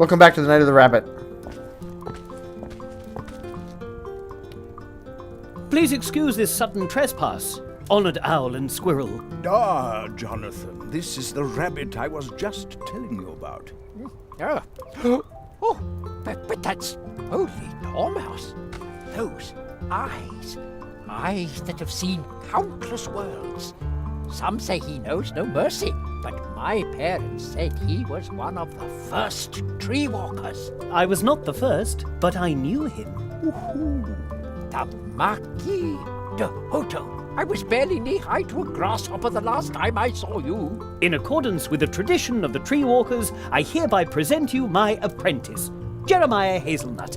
Welcome back to the Night of the Rabbit. Please excuse this sudden trespass, honored owl and squirrel. Ah, Jonathan, this is the rabbit I was just telling you about. Oh, but that's holy Dormouse. Those eyes that have seen countless worlds. Some say he knows no mercy, but my parents said he was one of the first tree walkers. I was not the first, but I knew him. The Marquis de Hoto. I was barely knee-high to a grasshopper the last time I saw you. In accordance with the tradition of the tree walkers, I hereby present you my apprentice, Jeremiah Hazelnut.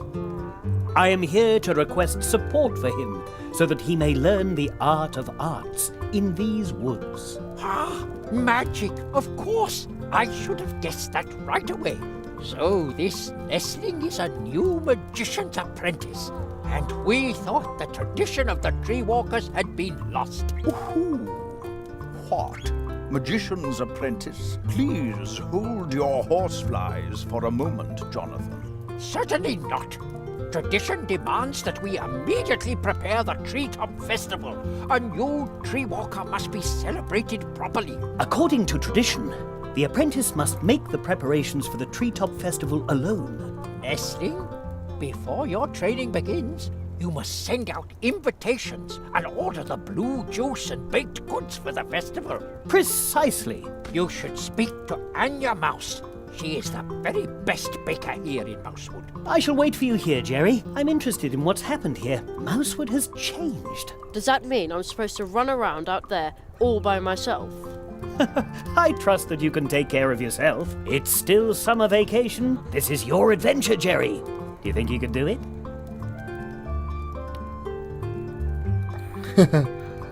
I am here to request support for him, so that he may learn the art of arts in these woods. Ah, magic, of course. I should have guessed that right away. So this nestling is a new magician's apprentice, and we thought the tradition of the tree walkers had been lost. What? Magician's apprentice? Please hold your horseflies for a moment, Jonathan. Certainly not. Tradition demands that we immediately prepare the Treetop Festival. A new tree walker must be celebrated properly. According to tradition, the apprentice must make the preparations for the Treetop Festival alone. Nestling, before your training begins, you must send out invitations and order the blue juice and baked goods for the festival. Precisely. You should speak to Anya Mouse. She is the very best baker here in Mousewood. I shall wait for you here, Jerry. I'm interested in what's happened here. Mousewood has changed. Does that mean I'm supposed to run around out there all by myself? I trust that you can take care of yourself. It's still summer vacation. This is your adventure, Jerry. Do you think you can do it?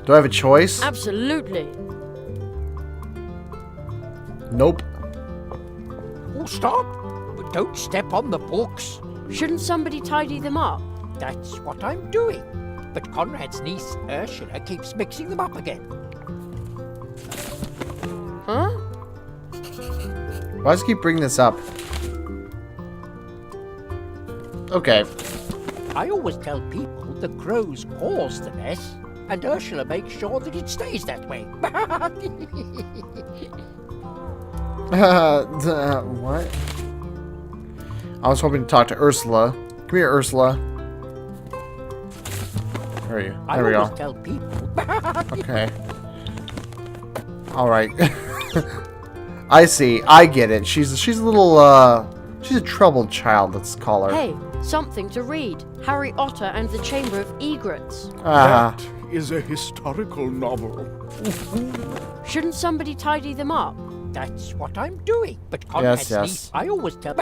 Do I have a choice? Absolutely. Nope. Oh, stop! Don't step on the books. Shouldn't somebody tidy them up? That's what I'm doing. But Conrad's niece, Ursula, keeps mixing them up again. Huh? Why does he keep bringing this up? Okay. I always tell people the crows cause the mess, and Ursula makes sure that it stays that way. What? I was hoping to talk to Ursula. Come here, Ursula. Where are you? There we I always go. tell people. Okay. Alright. I see. I get it. She's a little, she's a troubled child, let's call her. Hey, something to read. Harry Otter and the Chamber of Egrets. Ah. That is a historical novel. Shouldn't somebody tidy them up? That's what I'm doing. But Conrad's Yes. niece, I always tell.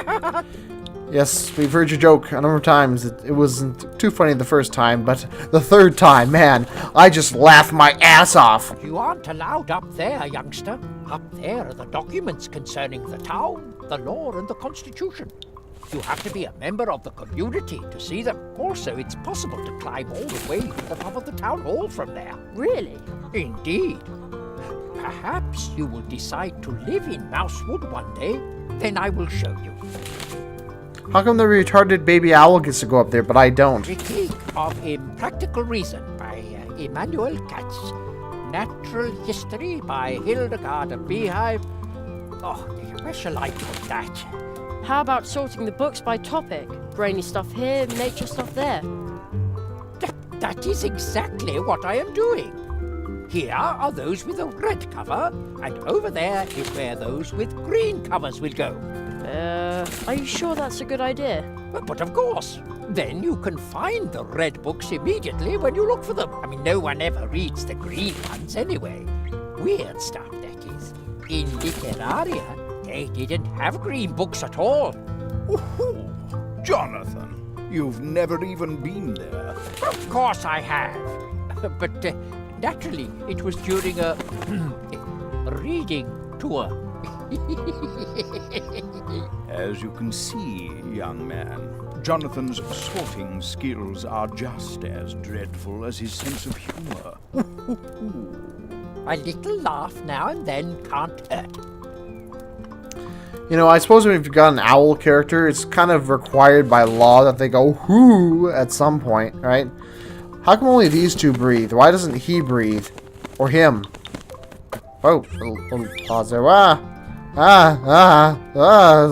Yes, we've heard your joke a number of times. It wasn't too funny the first time, but the third time, man, I just laughed my ass off. You aren't allowed up there, youngster. Up there are the documents concerning the town, the law, and the Constitution. You have to be a member of the community to see them. Also, it's possible to climb all the way to the top of the town hall from there. Really? Indeed. Perhaps you will decide to live in Mousewood one day. Then I will show you. How come the retarded baby owl gets to go up there, but I don't? Critique of Impractical Reason by Immanuel Katz. Natural History by Hildegard of Beehive. Oh, where shall I put that? How about sorting the books by topic? Brainy stuff here, nature stuff there. That is exactly what I am doing. Here are those with a red cover, and over there is where those with green covers will go. Are you sure that's a good idea? But of course, then you can find the red books immediately when you look for them. I mean, no one ever reads the green ones anyway. Weird stuff, that is. In Literaria, they didn't have green books at all. Ooh, Jonathan, you've never even been there. Of course I have. But naturally, it was during a reading tour. As you can see, young man, Jonathan's sorting skills are just as dreadful as his sense of humor. A little laugh now and then can't hurt. You know, I suppose if you've got an owl character, it's kind of required by law that they go whoo at some point, right? How come only these two breathe? Why doesn't he breathe? Or him? Oh, little pause there.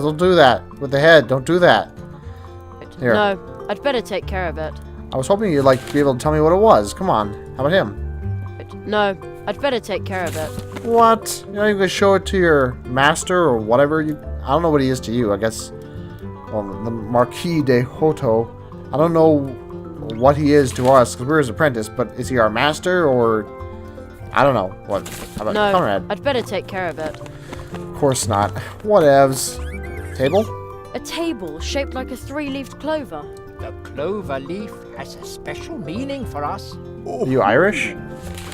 Don't do that. With the head, don't do that. Here. No, I'd better take care of it. I was hoping you'd like be able to tell me what it was. Come on. How about him? No, I'd better take care of it. What? You're not even gonna show it to your master or whatever? I don't know what he is to you. I guess, well, the Marquis de Hoto. I don't know what he is to us because we're his apprentice. But is he our master or? I don't know. What? How about No, Conrad? I'd better take care of it. Of course not. Whatevs. Table? A table shaped like a 3-leaved clover. The clover leaf has a special meaning for us. Are you Irish?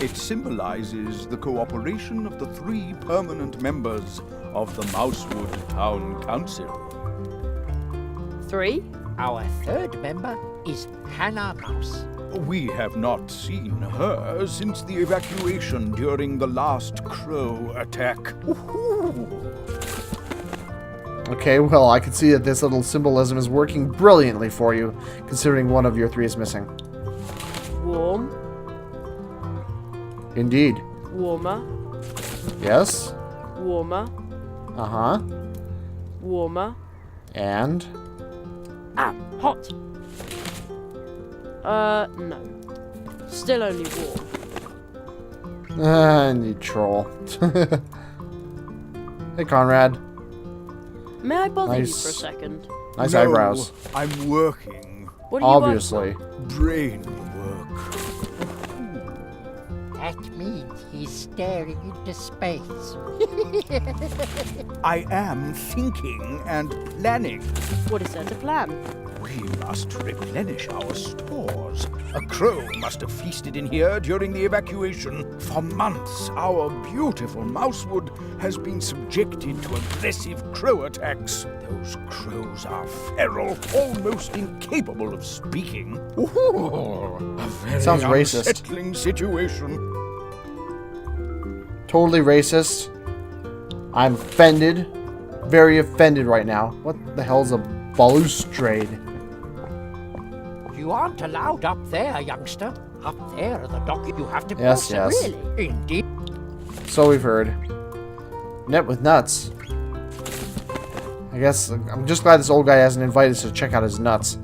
It symbolizes the cooperation of the 3 permanent members of the Mousewood Town Council. 3? Our 3rd member is Hannah Mouse. We have not seen her since the evacuation during the last crow attack. Okay, well, I can see that this little symbolism is working brilliantly for you, considering one of your 3 is missing. Warm. Indeed. Warmer. Yes? Warmer. Uh-huh. Warmer. And? Ah, hot. No. Still only warm. You troll. Hey, Conrad. May I bother you Nice. for a second? Nice No, eyebrows. I'm working. What do you work Obviously. Brain work. That means he's staring into space. I am thinking and planning. for? What is there to plan? We must replenish our stores. A crow must have feasted in here during the evacuation. For months, our beautiful Mousewood has been subjected to aggressive crow attacks. Those crows are feral, almost incapable of speaking. Ooh, a very Sounds racist. unsettling situation. Totally racist. I'm offended. Very offended right now. What the hell's a balustrade? You aren't allowed up there, youngster. Up there are the docket. You have to Yes, cross it. yes. Really? Indeed. So we've heard. Net with nuts. I guess I'm just glad this old guy hasn't invited us to check out his nuts.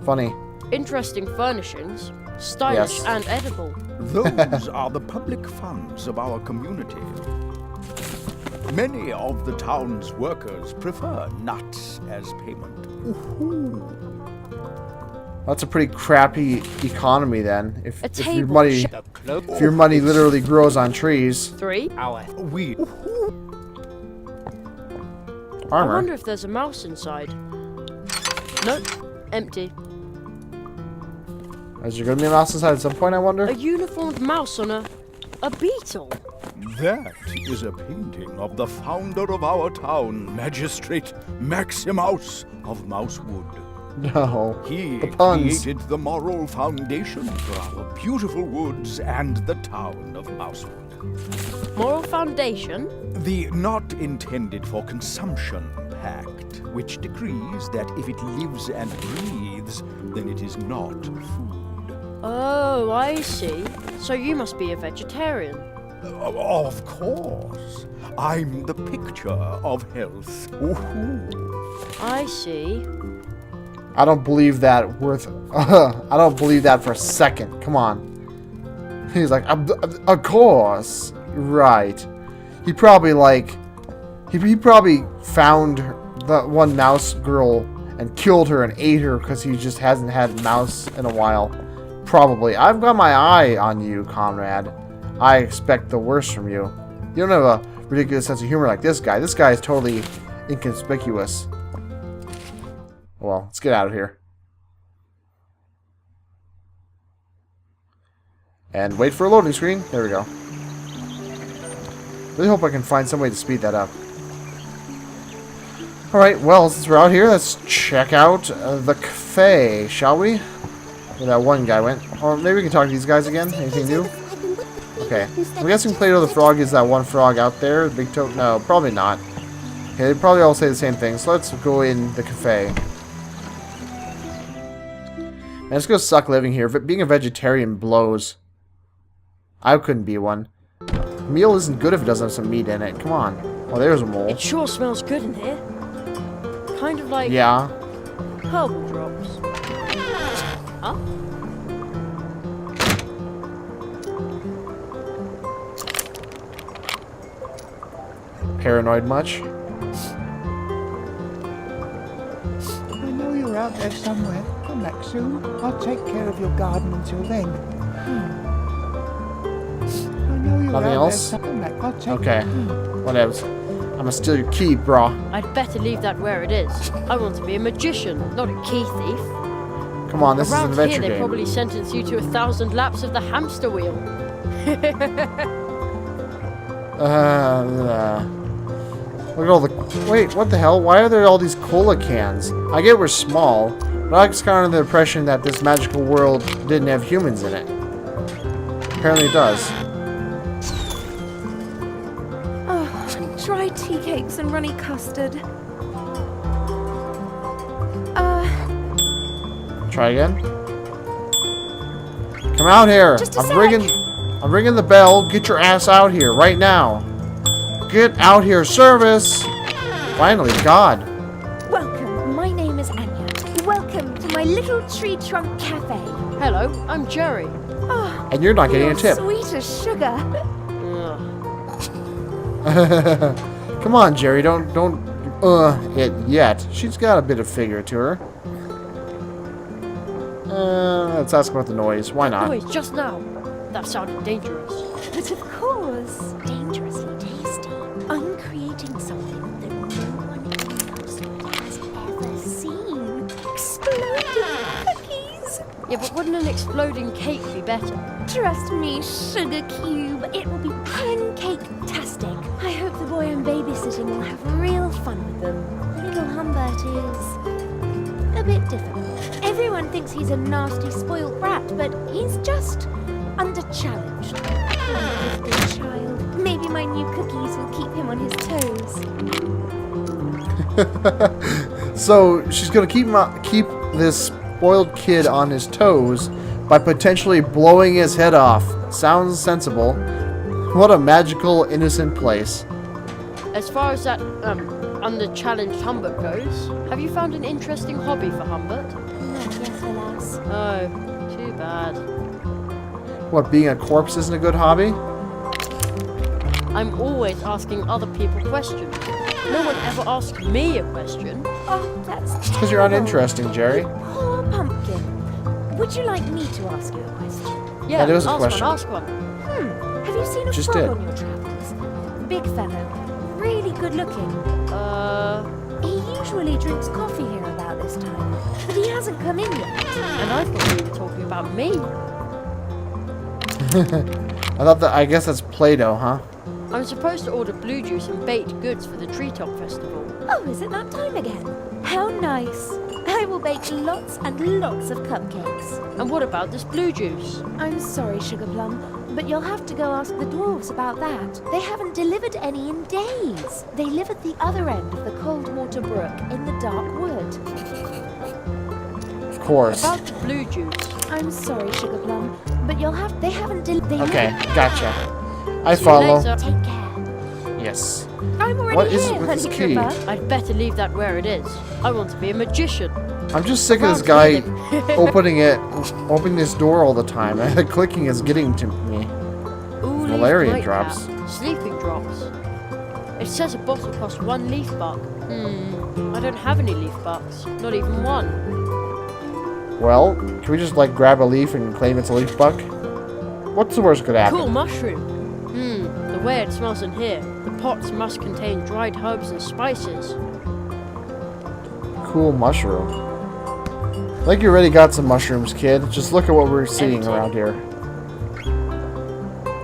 Funny. Interesting furnishings. Stylish Yes. and edible. Those are the public funds of our community. Many of the town's workers prefer nuts as payment. Ooh. That's a pretty crappy economy then. If A your table money, sh- The cloak. if your money literally grows on trees. 3? Our We I Armor. wonder if there's a mouse inside. Nope. Empty. Is there gonna be a mouse inside at some point? I wonder. A uniformed mouse on a beetle. That is a painting of the founder of our town, Magistrate Maximus of Mousewood. No. He The puns. created the moral foundation for our beautiful woods and the town of Mousewood. Moral foundation. The not intended for consumption pact, which decrees that if it lives and breathes, then it is not food. Oh, I see. So you must be a vegetarian. Of course. I'm the picture of health. Ooh. I see. I don't believe that worth. I don't believe that for a second. Come on. He's like, of course, right. He probably like, he probably found the one mouse girl and killed her and ate her because he just hasn't had mouse in a while. Probably. I've got my eye on you, Conrad. I expect the worst from you. You don't have a ridiculous sense of humor like this guy. This guy is totally inconspicuous. Well, let's get out of here. And wait for a loading screen. There we go. Really hope I can find some way to speed that up. Alright, well, since we're out here, let's check out the cafe, shall we? Where that one guy went. Or maybe we can talk to these guys again. Anything new? Okay. I'm guessing Plato the Frog is that one frog out there. Big Toad? No, probably not. Okay, they probably all say the same thing, so let's go in the cafe. Man, it's gonna suck living here. Being a vegetarian blows. I couldn't be one. Meal isn't good if it doesn't have some meat in it. Come on. Oh, there's a mole. It sure smells good in here. Kind of like Yeah. herbal drops. Huh? Paranoid much? I know you're out there somewhere. Come back soon. I'll take care of your garden until then. I know you're Nothing out else? there. Come back. I'll take Okay. Whatevs. I'm gonna steal your key, brah. I'd better leave that where it is. I want to be a magician, not a key thief. Come on, this is an Around adventure here, they game. probably sentence you to 1,000 laps of the hamster wheel. Look at all the... Wait, what the hell? Why are there all these cola cans? I get we're small, but I was kind of the impression that this magical world didn't have humans in it. Apparently it does. Dry tea cakes and runny custard. Try again. Come out here. Just a I'm sec. ringing the bell. Get your ass out here right now. Get out here, service. Finally, God. Welcome, my name is Anya. Welcome to my little tree trunk cafe. Hello, I'm Jerry. Oh, And you're not getting you're a tip. sweet as sugar. Ugh. Come on, Jerry. Don't it yet. She's got a bit of figure to her. Let's ask about the noise. Why not? Noise just now. That sounded dangerous. But of course, dangerously tasty. I'm creating something that no one in the household has ever seen. Exploding cookies. Yeah, but wouldn't an exploding cake be better? Trust me, Sugar Cube, it will be pancake-tastic. I hope the boy I'm babysitting will have real fun with them. Little Humbert is a bit difficult. Everyone thinks he's a nasty, spoiled brat, but he's just under-challenged. Oh, good child. Maybe my new cookies will keep him on his toes. So she's gonna keep this spoiled kid on his toes by potentially blowing his head off. Sounds sensible. What a magical, innocent place. As far as that, under-challenged Humbert goes, have you found an interesting hobby for Humbert? Not yet, alas. Oh, too bad. What, being a corpse isn't a good hobby? I'm always asking other people questions. No one ever asked me a question. Oh, that's terrible. Because you're uninteresting, Jerry. Poor pumpkin. Would you like me to ask you a question? Yeah, That is a ask question. one, ask one. Have you seen a Just frog did. on your travels? Big fellow. Really good looking. He usually drinks coffee here about this time, but he hasn't come in yet. And I thought we were talking about me. I guess that's Play-Doh, huh? I'm supposed to order blue juice and baked goods for the Treetop Festival. Oh, is it that time again? How nice. I will bake lots and lots of cupcakes. And what about this blue juice? I'm sorry, Sugar Plum, but you'll have to go ask the dwarves about that. They haven't delivered any in days. They live at the other end of the Coldwater Brook in the Dark Wood. Of course. About the blue juice. I'm sorry, Sugar Plum, but they haven't delivered. Okay, gotcha. I See you follow. later. Take care. Yes. I'm already What is here, it with Honey this key? Tripper. I'd better leave that where it is. I want to be a magician. I'm just sick of this guy opening this door all the time. Clicking is getting to me. Ooh, Valerian leaf drops. nightcap. Sleeping drops. It says a bottle costs 1 leaf buck. I don't have any leaf bucks. Not even one. Well, can we just like grab a leaf and claim it's a leaf buck? What's the worst could happen? Cool mushroom. The way it smells in here. The pots must contain dried herbs and spices. Cool mushroom. I think you already got some mushrooms, kid. Just look at what we're seeing Empty. around here.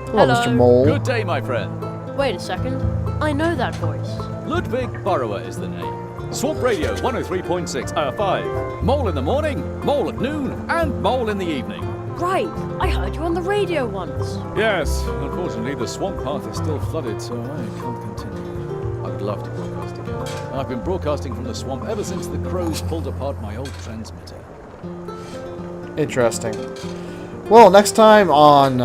Hello, Hello. Mr. Mole. Good day, my friend. Wait a second. I know that voice. Ludwig Burrower is the name. Swamp Radio 103.6, 5. Mole in the morning, mole at noon, and mole in the evening. Right. I heard you on the radio once. Yes, unfortunately the swamp path is still flooded, so I can't continue. I would love to broadcast again. I've been broadcasting from the swamp ever since the crows pulled apart my old transmitter. Interesting. Well, next time on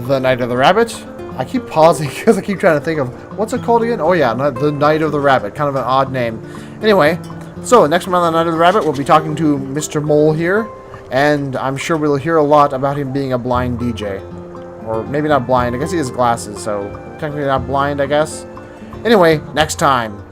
The Night of the Rabbit, I keep pausing because I keep trying to think of, what's it called again? Oh yeah, The Night of the Rabbit. Kind of an odd name. Anyway, so next time on The Night of the Rabbit, we'll be talking to Mr. Mole here, and I'm sure we'll hear a lot about him being a blind DJ. Or maybe not blind, I guess he has glasses, so technically not blind, I guess. Anyway, next time.